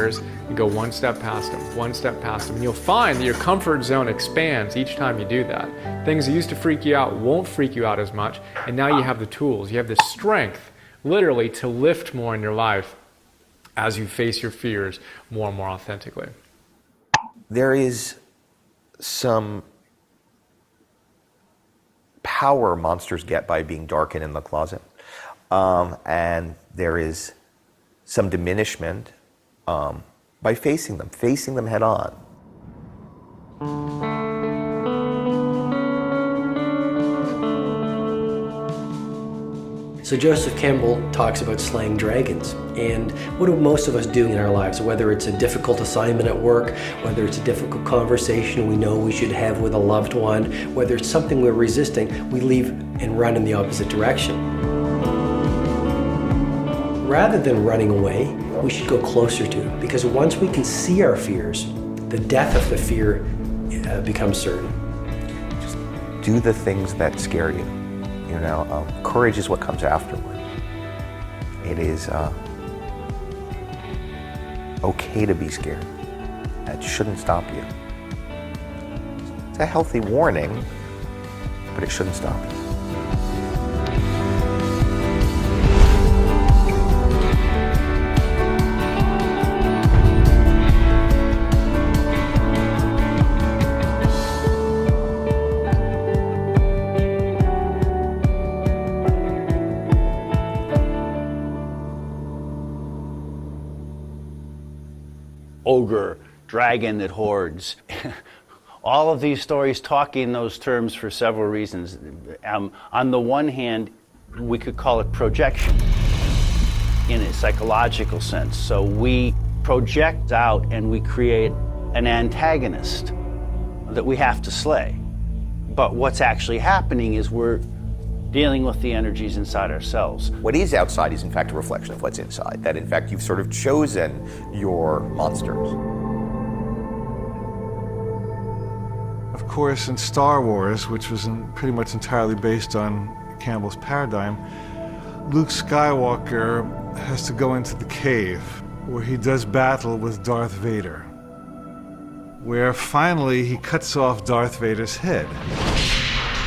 fears and go one step past them, one step past them. And you'll find that your comfort zone expands each time you do that. Things that used to freak you out won't freak you out as much, and now you have the tools, you have the strength, literally, to lift more in your life as you face your fears more and more authentically. There is some power monsters get by being darkened in the closet. And there is some diminishment by facing them head on. So Joseph Campbell talks about slaying dragons, and what do most of us do in our lives, whether it's a difficult assignment at work, whether it's a difficult conversation we know we should have with a loved one, whether it's something we're resisting, we leave and run in the opposite direction. Rather than running away, we should go closer to it, because once we can see our fears, the death of the fear becomes certain. Just do the things that scare you. You know, courage is what comes afterward. It is okay to be scared. That shouldn't stop you. It's a healthy warning, but it shouldn't stop you. Ogre, dragon that hoards. All of these stories talk in those terms for several reasons. On the one hand, we could call it projection in a psychological sense. So we project out and we create an antagonist that we have to slay. But what's actually happening is we're dealing with the energies inside ourselves. What is outside is in fact a reflection of what's inside, that in fact you've sort of chosen your monsters. Of course, in Star Wars, which was pretty much entirely based on Campbell's paradigm, Luke Skywalker has to go into the cave where he does battle with Darth Vader, where finally he cuts off Darth Vader's head.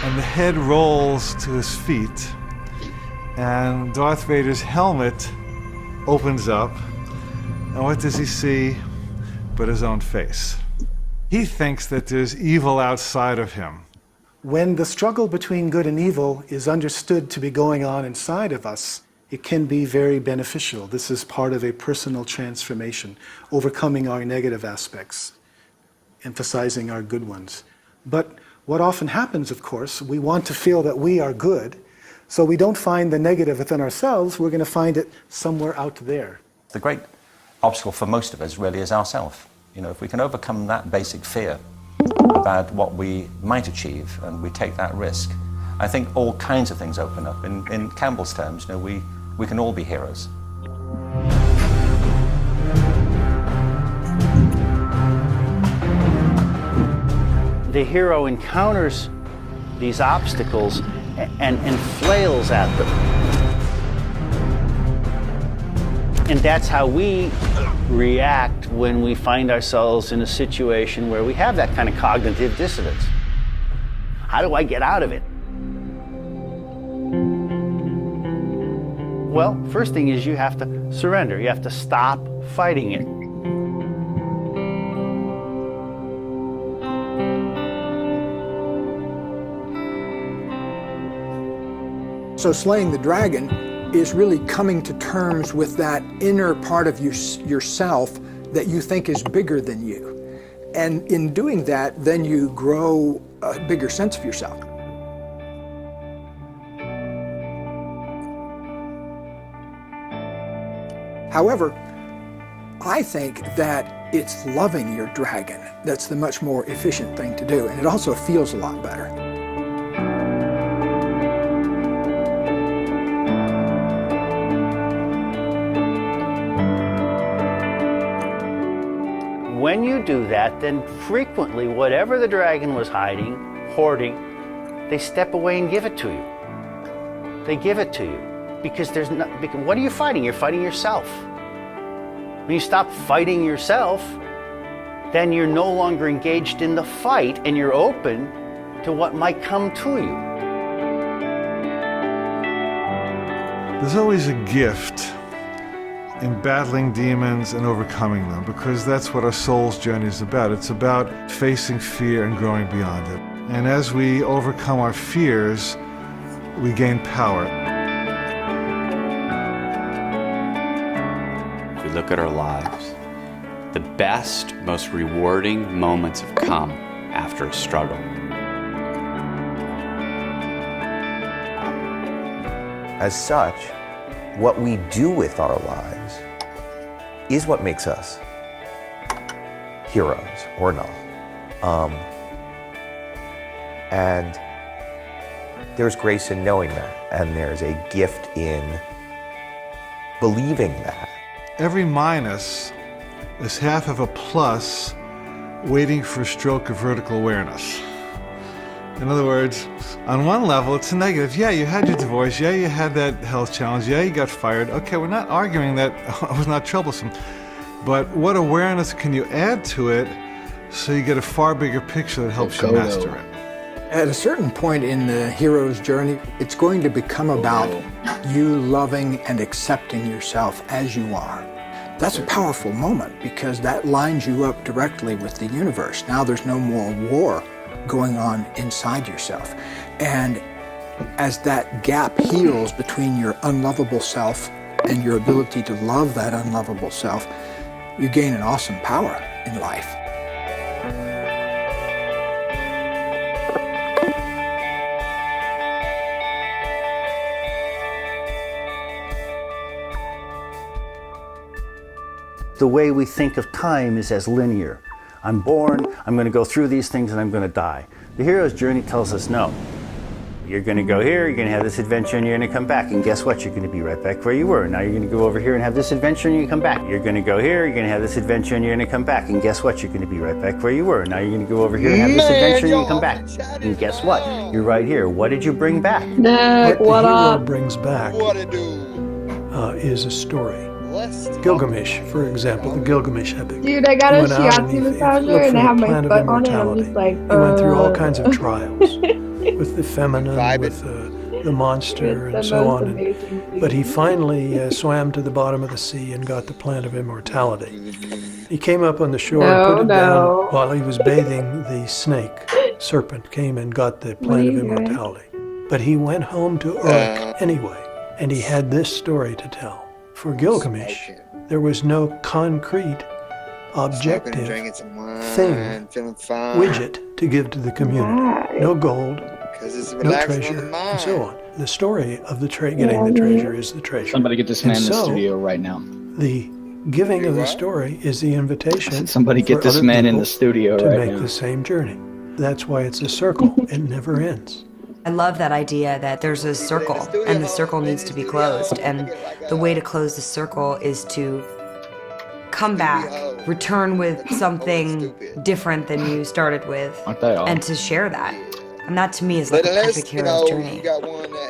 And the head rolls to his feet, and Darth Vader's helmet opens up, and what does he see but his own face? He thinks that there's evil outside of him. When the struggle between good and evil is understood to be going on inside of us, it can be very beneficial. This is part of a personal transformation, overcoming our negative aspects, emphasizing our good ones. But what often happens, of course, we want to feel that we are good, so we don't find the negative within ourselves, we're going to find it somewhere out there. The great obstacle for most of us really is ourself. You know, if we can overcome that basic fear about what we might achieve and we take that risk, I think all kinds of things open up. In Campbell's terms, you know, we can all be heroes. The hero encounters these obstacles and flails at them. And that's how we react when we find ourselves in a situation where we have that kind of cognitive dissonance. How do I get out of it? Well, first thing is you have to surrender. You have to stop fighting it. So slaying the dragon is really coming to terms with that inner part of yourself that you think is bigger than you. And in doing that, then you grow a bigger sense of yourself. However, I think that it's loving your dragon that's the much more efficient thing to do, and it also feels a lot better. When you do that, then frequently whatever the dragon was hiding, hoarding, they step away and give it to you. They give it to you because what are you fighting? You're fighting yourself. When you stop fighting yourself, then you're no longer engaged in the fight and you're open to what might come to you. There's always a gift in battling demons and overcoming them, because that's what our soul's journey is about. It's about facing fear and growing beyond it. And as we overcome our fears, we gain power. If we look at our lives, the best, most rewarding moments have come after a struggle. As such, what we do with our lives is what makes us heroes or not. And there's grace in knowing that, and there's a gift in believing that. Every minus is half of a plus waiting for a stroke of vertical awareness. In other words, on one level, it's a negative. Yeah, you had your divorce. Yeah, you had that health challenge. Yeah, you got fired. Okay, we're not arguing that it was not troublesome. But what awareness can you add to it so you get a far bigger picture that helps you master it? At a certain point in the hero's journey, it's going to become about you loving and accepting yourself as you are. That's a powerful moment because that lines you up directly with the universe. Now there's no more war going on inside yourself. And as that gap heals between your unlovable self and your ability to love that unlovable self, you gain an awesome power in life. The way we think of time is as linear. I'm born, I'm going to go through these things, and I'm going to die. The hero's journey tells us no. You're going to go here, you're going to have this adventure, and you're going to come back. And guess what? You're going to be right back where you were. Now you're going to go over here and have this adventure, and you come back. You're going to go here, you're going to have this adventure, and you're going to come back. And guess what? You're going to be right back where you were. Now you're going to go over here and have this adventure, and you come back. And guess what? You're right here. What did you bring back? Nick, what the hero up? brings back is a story. Gilgamesh, for example, the Gilgamesh epic. Dude, I got a Went out and shiatsu he massager looked and for I the have my plant of foot on it. I'm immortality. just like, He went through all kinds of trials with the feminine, with the monster, It's and the so most on. amazing thing. But he finally swam to the bottom of the sea and got the plant of immortality. He came up on the shore and put it down while he was bathing. The snake, serpent, came and got the plant of immortality. But he went home to Uruk anyway, and he had this story to tell. For Gilgamesh, there was no concrete, objective thing, widget to give to the community. No gold, no treasure, and so on. The story of the getting the treasure is the treasure. Somebody get this man in the studio right now. The giving of the story is the invitation. Somebody get this man in the studio to right make now. the same journey. That's why it's a circle. It never ends. I love that idea that there's a circle and the circle needs to be closed. And the way to close the circle is to come back, return with something different than you started with, and to share that. And that to me is like a perfect hero's journey.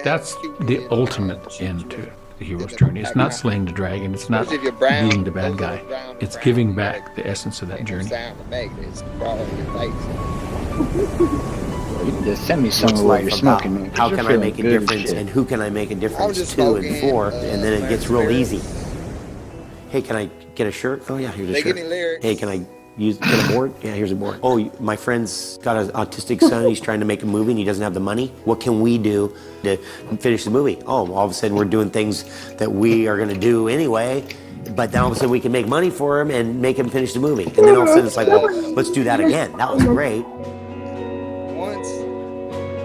That's the ultimate end to the hero's journey. It's not slaying the dragon, it's not beating the bad guy. It's giving back the essence of that journey. Just send me somewhere while you're smoking, man. How can I make a difference and who can I make a difference to and for? And then it gets real easy. Hey, can I get a shirt? Oh yeah, here's a shirt. Hey, can I get a board? Yeah, here's a board. Oh, my friend's got an autistic son. He's trying to make a movie and he doesn't have the money. What can we do to finish the movie? Oh, all of a sudden we're doing things that we are going to do anyway. But then all of a sudden we can make money for him and make him finish the movie. And then all of a sudden it's like, well, let's do that again. That was great.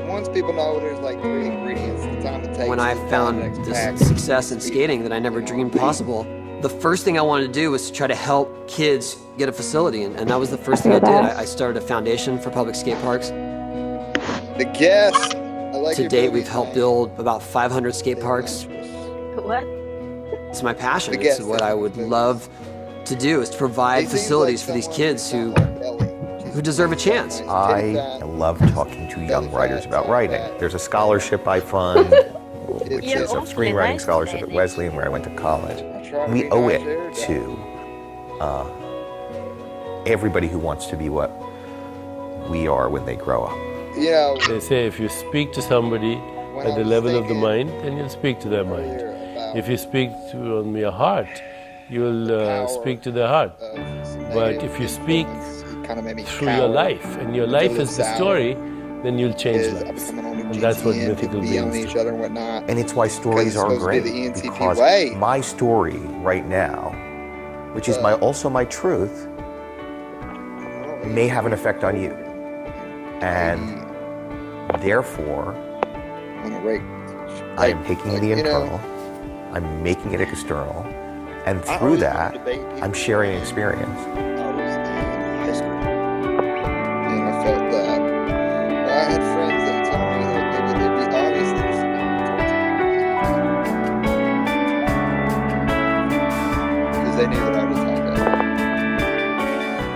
Once people know there's like 3 ingredients, the time it takes. When I found this success in skating that I never dreamed possible, the first thing I wanted to do was to try to help kids get a facility, and that was the first thing I did. I started a foundation for public skate parks. The guests. To date, we've helped build about 500 skate parks. What? It's my passion. It's what I would love to do, is to provide facilities for these kids who deserve a chance. I love talking to young writers about writing. There's a scholarship I fund, which is a screenwriting scholarship at Wesleyan where I went to college. We owe it to everybody who wants to be what we are when they grow up. You know, they say if you speak to somebody at the level of the mind, then you'll speak to their mind. If you speak on your heart, you'll speak to their heart. But if you speak through your life, and your life is the story, then you'll change lives. And that's what mythical beings do. And it's why stories are great, because my story right now, which is also my truth, may have an effect on you. And therefore, I am taking the internal, I'm making it external, and through that, I'm sharing experience.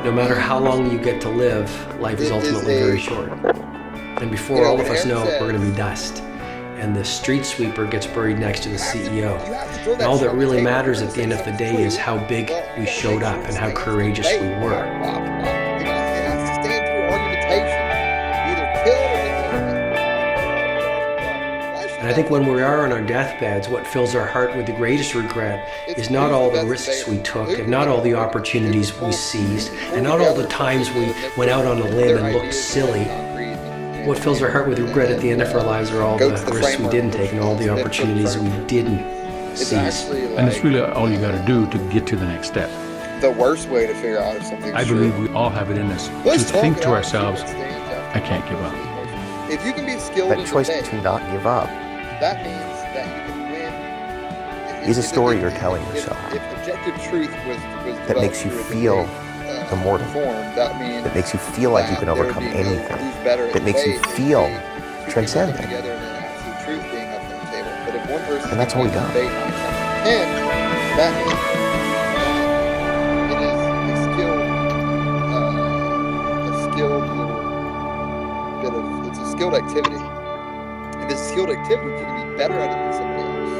No matter how long you get to live, life is ultimately very short. And before all of us know it, we're going to be dust. And the street sweeper gets buried next to the CEO. And all that really matters at the end of the day is how big we showed up and how courageous we were. And I think when we are on our deathbeds, what fills our heart with the greatest regret is not all the risks we took, and not all the opportunities we seized, and not all the times we went out on a limb and looked silly. What fills our heart with regret at the end of our lives are all the risks we didn't take and all the opportunities we didn't seize. And it's really all you got to do to get to the next step. The worst way to figure out if something's I believe we all have it in us to think to ourselves, I can't give up. If you can be skilled that choice to not give up that means that you can win. Is a story you're telling yourself. If objective truth was that makes you feel immortal. That means that makes you feel like you can overcome anything. That makes you feel transcendent. And that's all we got. And that means it is it's a skilled activity. And this skilled activity, you can be better at it than somebody else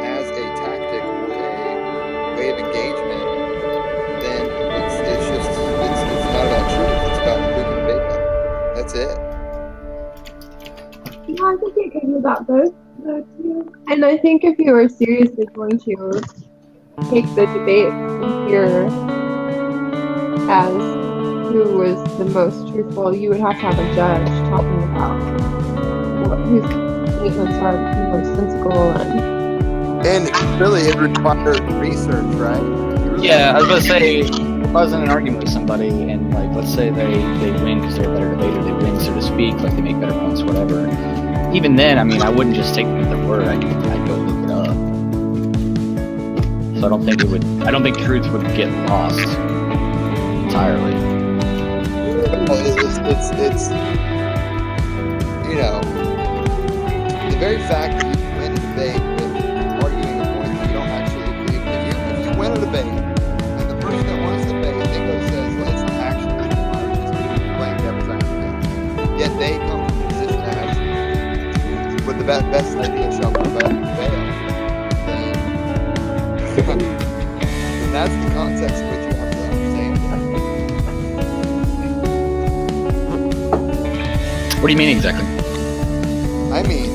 as a tactic or a way of engagement. Then it's not about truth. It's about who can make it. That's it. Yeah, I think it can be about both, though, too. And I think if you were seriously going to take the debate here as who was the most truthful, you would have to have a judge talking about whose statements are the most sensible and really it requires research, right? Yeah, I was about to say, if I was in an argument with somebody and like let's say they win because they're a better debater, they win so to speak, like they make better points, whatever. Even then, I mean, I wouldn't just take them at their word. I'd go look it up. So I don't think truth would get lost entirely. Well, it's you know, the very fact that you can win a debate with arguing a point that you don't actually believe. If you win a debate and the person that wants the debate then goes says, let's actually playing devil's advocate, yet they come from a position as with the best idea shall prevail, then that's the context in which you have to understand. What do you mean exactly? I mean,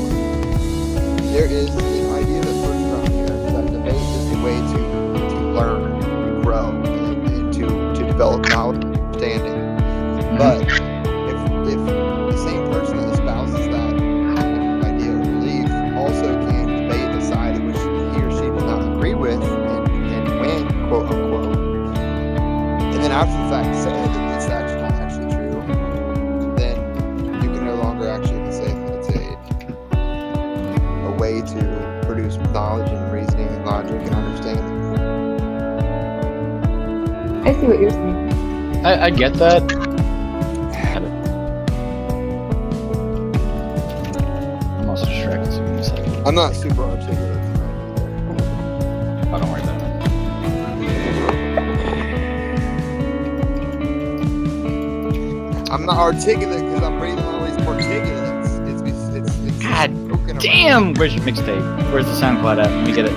there is the idea that first around here that debate is the way to learn, to grow, and to develop knowledge and understanding. But if the same person that espouses that idea or belief also can debate the side of which he or she does not agree with and win, quote unquote, and then after the fact say that it's actually not actually true, then you can no longer actually say that it's a way to produce knowledge and reasoning and logic and understanding. I see what you're saying. I get that. I'm also distracted, so give me a second. I'm not super articulate. Oh, don't worry about it. I'm not articulate because I'm breathing all these particulates. It's God damn! Where's your mixtape? Where's the SoundCloud at? Let me get it.